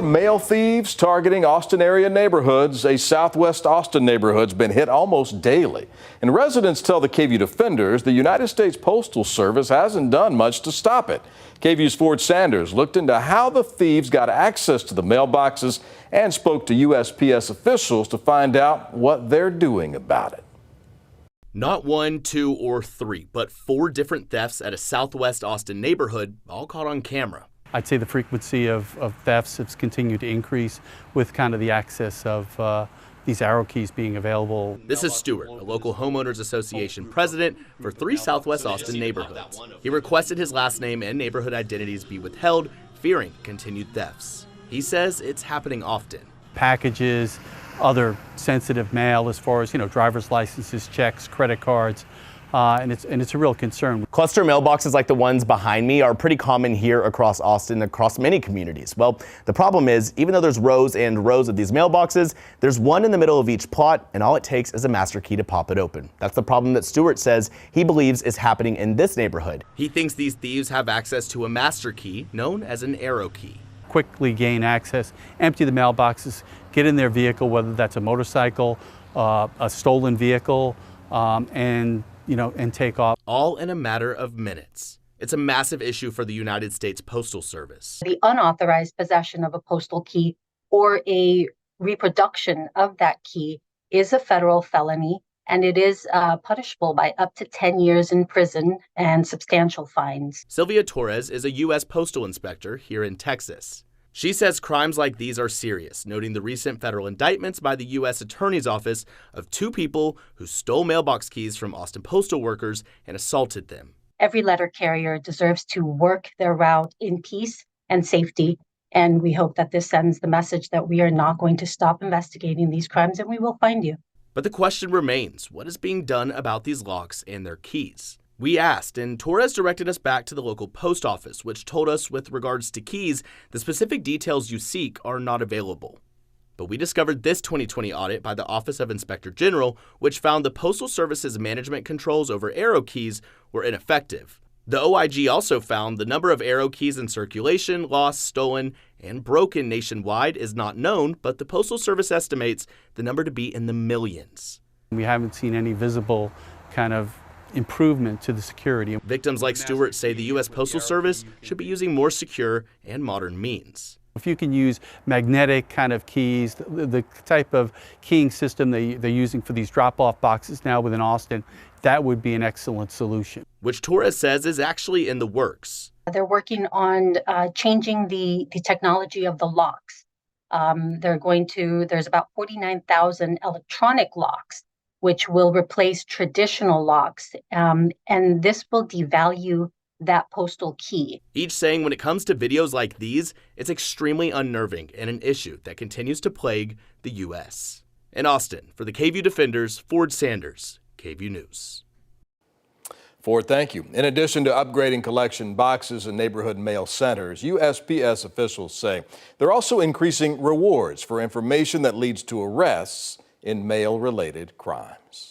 mail thieves targeting Austin area neighborhoods. A southwest Austin neighborhood's been hit almost daily. And residents tell the KVUE Defenders the United States Postal Service hasn't done much to stop it. KVUE's Ford Sanders looked into how the thieves got access to the mailboxes and spoke to USPS officials to find out what they're doing about it. Not one, two, or three, but 4 different thefts at a southwest Austin neighborhood, all caught on camera. I'd say the frequency of thefts has continued to increase with kind of the access of these arrow keys being available. This is Stuart, a local homeowners association president for 3 southwest Austin neighborhoods. He requested his last name and neighborhood identities be withheld, fearing continued thefts. He says it's happening often. Packages, other sensitive mail as far as, driver's licenses, checks, credit cards. And it's a real concern. Cluster mailboxes like the ones behind me are pretty common here across Austin, across many communities. Well, the problem is, even though there's rows and rows of these mailboxes, there's one in the middle of each plot, and all it takes is a master key to pop it open. That's the problem that Stewart says he believes is happening in this neighborhood. He thinks these thieves have access to a master key known as an arrow key. Quickly gain access, empty the mailboxes, get in their vehicle, whether that's a motorcycle, a stolen vehicle, and take off. All in a matter of minutes. It's a massive issue for the United States Postal Service. The unauthorized possession of a postal key or a reproduction of that key is a federal felony, and it is punishable by up to 10 years in prison and substantial fines. Sylvia Torres is a U.S. postal inspector here in Texas. She says crimes like these are serious, noting the recent federal indictments by the U.S. Attorney's Office of 2 people who stole mailbox keys from Austin postal workers and assaulted them. Every letter carrier deserves to work their route in peace and safety, and we hope that this sends the message that we are not going to stop investigating these crimes, and we will find you. But the question remains, what is being done about these locks and their keys? We asked, and Torres directed us back to the local post office, which told us with regards to keys, the specific details you seek are not available. But we discovered this 2020 audit by the Office of Inspector General, which found the Postal Service's management controls over arrow keys were ineffective. The OIG also found the number of arrow keys in circulation, lost, stolen, and broken nationwide is not known, but the Postal Service estimates the number to be in the millions. We haven't seen any visible kind of improvement to the security. Victims like Stewart say the U.S. Postal Service should be using more secure and modern means. If you can use magnetic kind of keys, the type of keying system they're using for these drop-off boxes now within Austin, that would be an excellent solution. Which Torres says is actually in the works. They're working on changing the technology of the locks. There's about 49,000 electronic locks, which will replace traditional locks, and this will devalue that postal key. Each saying when it comes to videos like these, it's extremely unnerving and an issue that continues to plague the U.S. In Austin, for the KVUE Defenders, Ford Sanders, KVUE News. Ford, thank you. In addition to upgrading collection boxes and neighborhood mail centers, USPS officials say they're also increasing rewards for information that leads to arrests in mail-related crimes.